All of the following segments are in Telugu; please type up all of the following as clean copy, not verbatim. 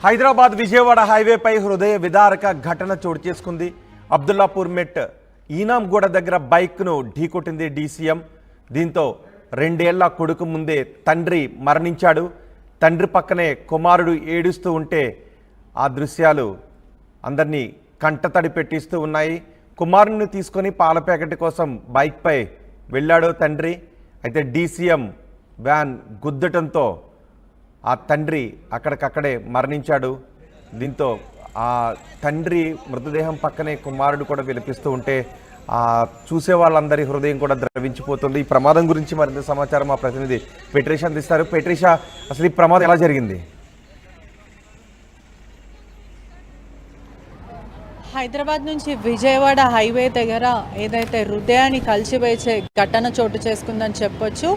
హైదరాబాద్ విజయవాడ హైవేపై హృదయ విదారక ఘటన చోటు చేసుకుంది. అబ్దుల్లాపూర్ మెట్ ఈనాంగూడ దగ్గర బైక్ను ఢీకొట్టింది డీసీఎం. దీంతో 2 ఏళ్ల కొడుకు ముందే తండ్రి మరణించాడు. తండ్రి పక్కనే కుమారుడు ఏడుస్తూ ఉంటే ఆ దృశ్యాలు అందరినీ కంటతడి పెట్టిస్తూ ఉన్నాయి. కుమారుడిని తీసుకొని పాల ప్యాకెట్ కోసం బైక్పై వెళ్ళాడు తండ్రి. అయితే డీసీఎం వ్యాన్ గుద్దటంతో ఆ తండ్రి అక్కడికక్కడే మరణించాడు. దీంతో ఆ తండ్రి మృతదేహం పక్కనే కుమారుడు కూడా విలపిస్తూ ఉంటే చూసే వాళ్ళందరి హృదయం కూడా ద్రవించిపోతుంది. ఈ ప్రమాదం గురించి మరింత సమాచారం మా ప్రతినిధి పెట్రీషా అందిస్తారు. పెట్రీషా, అసలు ఈ ప్రమాదం ఎలా జరిగింది? హైదరాబాద్ నుంచి విజయవాడ హైవే దగ్గర ఏదైతే హృదయాన్ని కలిసివేసే ఘటన చోటు చేసుకుందని చెప్పొచ్చు.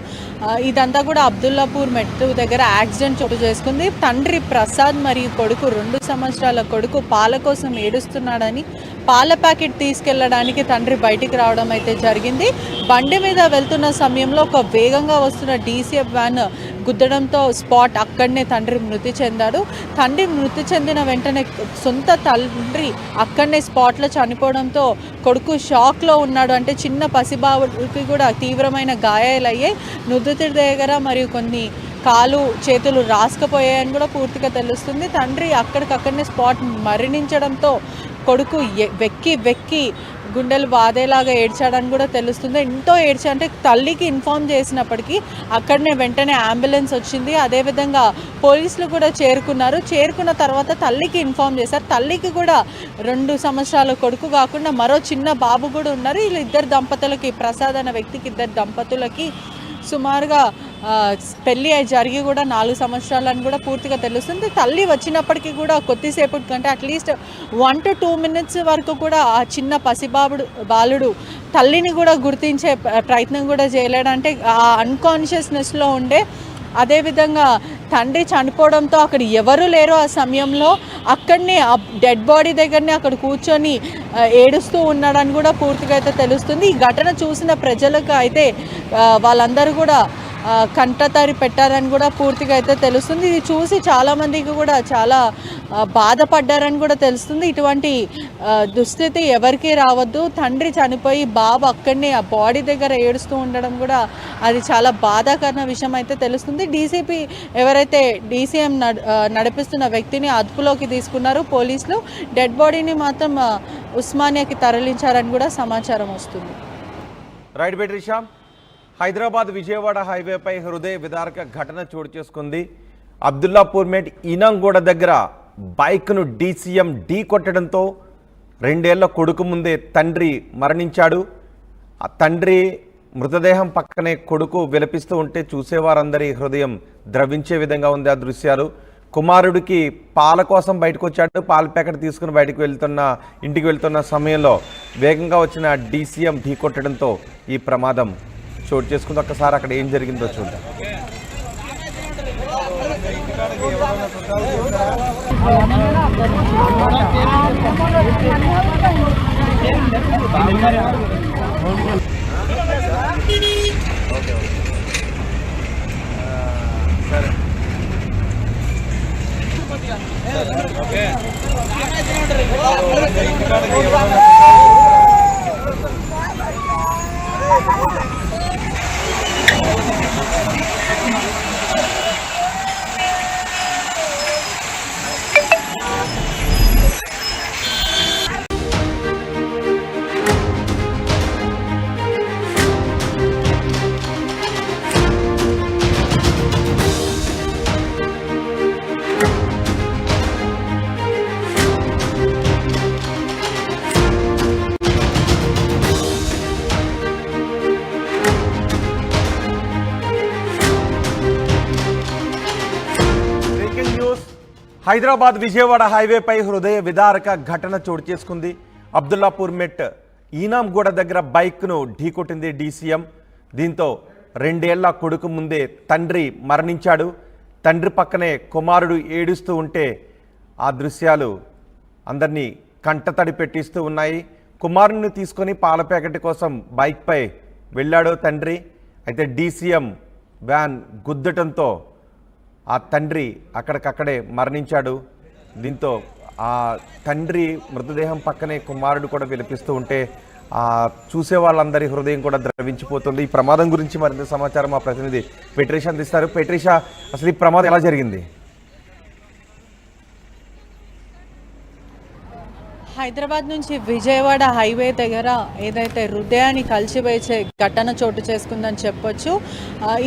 ఇదంతా కూడా అబ్దుల్లాపూర్ మెట్టు దగ్గర యాక్సిడెంట్ చోటు చేసుకుంది. తండ్రి ప్రసాద్ మరియు కొడుకు 2 సంవత్సరాల కొడుకు పాల కోసం ఏడుస్తున్నాడని పాల ప్యాకెట్ తీసుకెళ్లడానికి తండ్రి బయటికి రావడం అయితే జరిగింది. బండి మీద వెళ్తున్న సమయంలో ఒక వేగంగా వస్తున్న డీసీఎఫ్ వ్యాన్ గుద్దడంతో స్పాట్ అక్కడనే తండ్రి మృతి చెందాడు. తండ్రి మృతి చెందిన వెంటనే సొంత తండ్రి అక్కడనే స్పాట్లో చనిపోవడంతో కొడుకు షాక్లో ఉన్నాడు. అంటే చిన్న పసిబాబుకి కూడా తీవ్రమైన గాయాలయ్యాయి. నుదుటి దగ్గర మరియు కొన్ని కాలు చేతులు రాసుకుపోయాయని కూడా పూర్తిగా తెలుస్తుంది. తండ్రి అక్కడికక్కడనే స్పాట్ మరణించడంతో కొడుకు వెక్కి గుండెలు బాధేలాగా ఏడ్చాడని కూడా తెలుస్తుంది. ఎంతో అంటే తల్లికి ఇన్ఫామ్ చేసినప్పటికీ అక్కడనే వెంటనే అంబులెన్స్ వచ్చింది. అదేవిధంగా పోలీసులు కూడా చేరుకున్న తర్వాత తల్లికి ఇన్ఫామ్ చేశారు. తల్లికి కూడా 2 సంవత్సరాల కొడుకు కాకుండా మరో చిన్న బాబు కూడా ఉన్నారు. వీళ్ళు 2 దంపతులకి, ప్రసాద్ అనే వ్యక్తికి 2 దంపతులకి సుమారుగా పెళ్ళి జరిగి కూడా 4 సంవత్సరాలని కూడా పూర్తిగా తెలుస్తుంది. తల్లి వచ్చినప్పటికీ కూడా కొద్దిసేపటి కంటే అట్లీస్ట్ 1 to 2 minutes వరకు కూడా ఆ చిన్న బాలుడు తల్లిని కూడా గుర్తించే ప్రయత్నం కూడా చేయలేడంటే ఆ అన్కాన్షియస్నెస్లో ఉండే. అదేవిధంగా తండ్రి చనిపోవడంతో అక్కడ ఎవరు లేరు. ఆ సమయంలో అక్కడనే ఆ డెడ్ బాడీ దగ్గరనే అక్కడ కూర్చొని ఏడుస్తూ ఉన్నాడని కూడా పూర్తిగా అయితే తెలుస్తుంది. ఈ ఘటన చూసిన ప్రజలకు అయితే వాళ్ళందరూ కూడా కంటతడి పెట్టారని కూడా పూర్తిగా అయితే తెలుస్తుంది. ఇది చూసి చాలామందికి కూడా చాలా బాధపడ్డారని కూడా తెలుస్తుంది. ఇటువంటి దుస్థితి ఎవరికీ రావద్దు. తండ్రి చనిపోయి బాబు అక్కడనే ఆ బాడీ దగ్గర ఏడుస్తూ ఉండడం కూడా అది చాలా బాధాకరణ విషయం అయితే తెలుస్తుంది. డీసీపీ ఎవరైతే డీసీఎం నడిపిస్తున్న వ్యక్తిని అదుపులోకి తీసుకున్నారు పోలీసులు. డెడ్ బాడీని మాత్రం ఉస్మానియాకి తరలించారని కూడా సమాచారం వస్తుంది. రైట్ పెట్రీషా, హైదరాబాద్ విజయవాడ హైవేపై హృదయ విదారక ఘటన చోటు చేసుకుంది. అబ్దుల్లాపూర్ మెట్ ఈనాంగూడ దగ్గర బైక్ను డీసీఎం ఢీకొట్టడంతో 2 ఏళ్ల కొడుకు ముందే తండ్రి మరణించాడు. ఆ తండ్రి మృతదేహం పక్కనే కొడుకు విలపిస్తూ ఉంటే చూసేవారందరి హృదయం ద్రవించే విధంగా ఉంది ఆ దృశ్యాలు. కుమారుడికి పాల కోసం బయటకు వచ్చాడు. పాల ప్యాకెట్ తీసుకుని ఇంటికి వెళ్తున్న సమయంలో వేగంగా వచ్చిన డీసీఎం ఢీకొట్టడంతో ఈ ప్రమాదం చోటు చేసుకుంది. ఒక్కసారి అక్కడ ఏం జరిగిందో చూద్దాం. హైదరాబాద్ విజయవాడ హైవేపై హృదయ విదారక ఘటన చోటు చేసుకుంది. అబ్దుల్లాపూర్ మెట్ ఈనాంగూడ దగ్గర బైక్ను ఢీకొట్టింది డీసీఎం. దీంతో 2 ఏళ్ల కొడుకు ముందే తండ్రి మరణించాడు. తండ్రి పక్కనే కుమారుడు ఏడుస్తూ ఉంటే ఆ దృశ్యాలు అందరినీ కంటతడి పెట్టిస్తూ ఉన్నాయి. కుమారుడిని తీసుకొని పాల ప్యాకెట్ కోసం బైక్పై వెళ్ళాడు తండ్రి. అయితే డీసీఎం వ్యాన్ గుద్దటంతో ఆ తండ్రి అక్కడికక్కడే మరణించాడు. దీంతో ఆ తండ్రి మృతదేహం పక్కనే కుమారుడు కూడా విలపిస్తూ ఉంటే ఆ చూసే వాళ్ళందరి హృదయం కూడా ద్రవించిపోతుంది. ఈ ప్రమాదం గురించి మరింత సమాచారం మా ప్రతినిధి పెట్రీషా అందిస్తారు. పెట్రీషా, అసలు ఈ ప్రమాదం ఎలా జరిగింది? హైదరాబాద్ నుంచి విజయవాడ హైవే దగ్గర ఏదైతే హృదయాన్ని కలిసివేసే ఘటన చోటు చేసుకుందని చెప్పొచ్చు.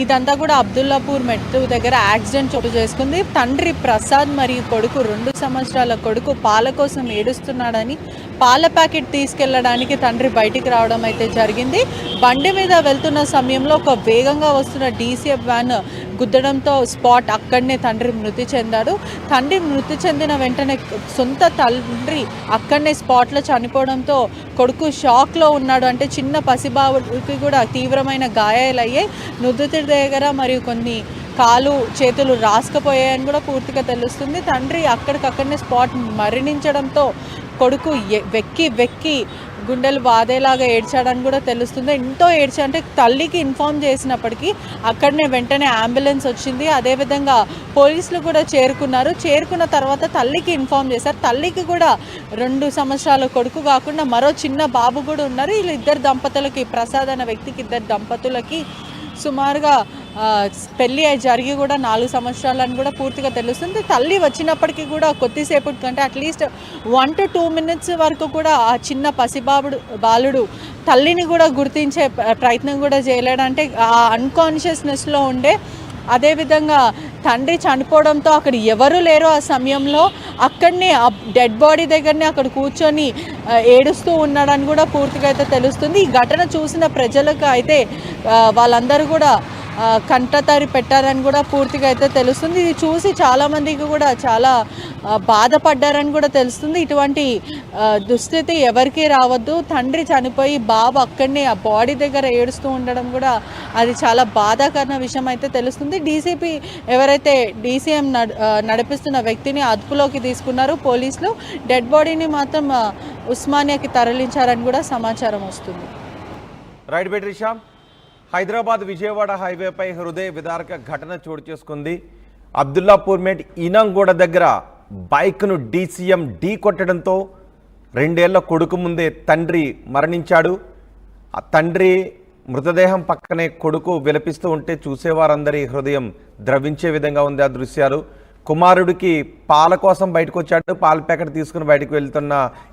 ఇదంతా కూడా అబ్దుల్లాపూర్ మెట్టు దగ్గర యాక్సిడెంట్ చోటు చేసుకుంది. తండ్రి ప్రసాద్ మరియు కొడుకు 2 సంవత్సరాల కొడుకు పాల కోసం ఏడుస్తున్నాడని పాల ప్యాకెట్ తీసుకెళ్లడానికి తండ్రి బయటికి రావడం అయితే జరిగింది. బండి మీద వెళ్తున్న సమయంలో ఒక వేగంగా వస్తున్న డీసీఎఫ్ వ్యాన్ గుద్దడంతో స్పాట్ అక్కడనే తండ్రి మృతి చెందాడు. తండ్రి మృతి చెందిన వెంటనే సొంత తండ్రి అక్కడనే స్పాట్లో చనిపోవడంతో కొడుకు షాక్లో ఉన్నాడు. అంటే చిన్న పసిబాబుకి కూడా తీవ్రమైన గాయాలయ్యాయి. నుదుటి దగ్గర మరియు కొన్ని కాలు చేతులు రాసుకుపోయాయని కూడా పూర్తిగా తెలుస్తుంది. తండ్రి అక్కడికక్కడనే స్పాట్ మరణించడంతో కొడుకు వెక్కి గుండెలు బాధేలాగా ఏడ్చాడని కూడా తెలుస్తుంది. ఎంతో అంటే తల్లికి ఇన్ఫామ్ చేసినప్పటికీ అక్కడనే వెంటనే అంబులెన్స్ వచ్చింది. అదేవిధంగా పోలీసులు కూడా చేరుకున్న తర్వాత తల్లికి ఇన్ఫామ్ చేశారు. తల్లికి కూడా 2 సంవత్సరాల కొడుకు కాకుండా మరో చిన్న బాబు కూడా ఉన్నారు. వీళ్ళు 2 దంపతులకి, ప్రసాద్ అనే వ్యక్తికి 2 దంపతులకి సుమారుగా పెళ్ళి జరిగి కూడా 4 సంవత్సరాలని కూడా పూర్తిగా తెలుస్తుంది. తల్లి వచ్చినప్పటికీ కూడా కొద్దిసేపటి కంటే అట్లీస్ట్ 1 to 2 minutes వరకు కూడా ఆ చిన్న బాలుడు తల్లిని కూడా గుర్తించే ప్రయత్నం కూడా చేయలేడు. అంటే ఆ అన్కాన్షియస్నెస్లో ఉండే. అదేవిధంగా తండ్రి చనిపోవడంతో అక్కడ ఎవరు లేరు ఆ సమయంలో. అక్కడనే ఆ డెడ్ బాడీ దగ్గరనే అక్కడ కూర్చొని ఏడుస్తూ ఉన్నాడని కూడా పూర్తిగా అయితే తెలుస్తుంది. ఈ ఘటన చూసిన ప్రజలకు అయితే వాళ్ళందరూ కూడా కంటతడి పెట్టారని కూడా పూర్తిగా అయితే తెలుస్తుంది. ఇది చూసి చాలామందికి కూడా చాలా బాధపడ్డారని కూడా తెలుస్తుంది. ఇటువంటి దుస్థితి ఎవరికీ రావద్దు. తండ్రి చనిపోయి బాబు అక్కడనే ఆ బాడీ దగ్గర ఏడుస్తూ ఉండడం కూడా అది చాలా బాధాకరమైన విషయం అయితే తెలుస్తుంది. డీసీపీ ఎవరైతే డీసీఎం నడిపిస్తున్న వ్యక్తిని అదుపులోకి తీసుకున్నారు పోలీసులు. డెడ్ బాడీని మాత్రం ఉస్మానియాకి తరలించారని కూడా సమాచారం వస్తుంది. రైట్ పెట్రీషా, హైదరాబాద్ విజయవాడ హైవేపై హృదయ విదారక ఘటన చోటు చేసుకుంది. అబ్దుల్లాపూర్ మెట్ ఈనాంగూడ దగ్గర బైక్ను డీసీఎం ఢీ కొట్టడంతో 2 ఏళ్ల కొడుకు ముందే తండ్రి మరణించాడు. ఆ తండ్రి మృతదేహం పక్కనే కొడుకు విలపిస్తూ ఉంటే చూసేవారందరి హృదయం ద్రవించే విధంగా ఉంది ఆ దృశ్యాలు. కుమారుడికి పాల కోసం బయటకు వచ్చాడు. పాల ప్యాకెట్ తీసుకుని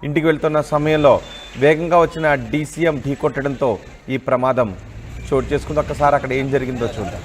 ఇంటికి వెళ్తున్న సమయంలో వేగంగా వచ్చిన డీసీఎం ఢీ కొట్టడంతో ఈ ప్రమాదం చోటు చేసుకుంది. ఒక్కసారి అక్కడ ఏం జరిగిందో చూద్దాం.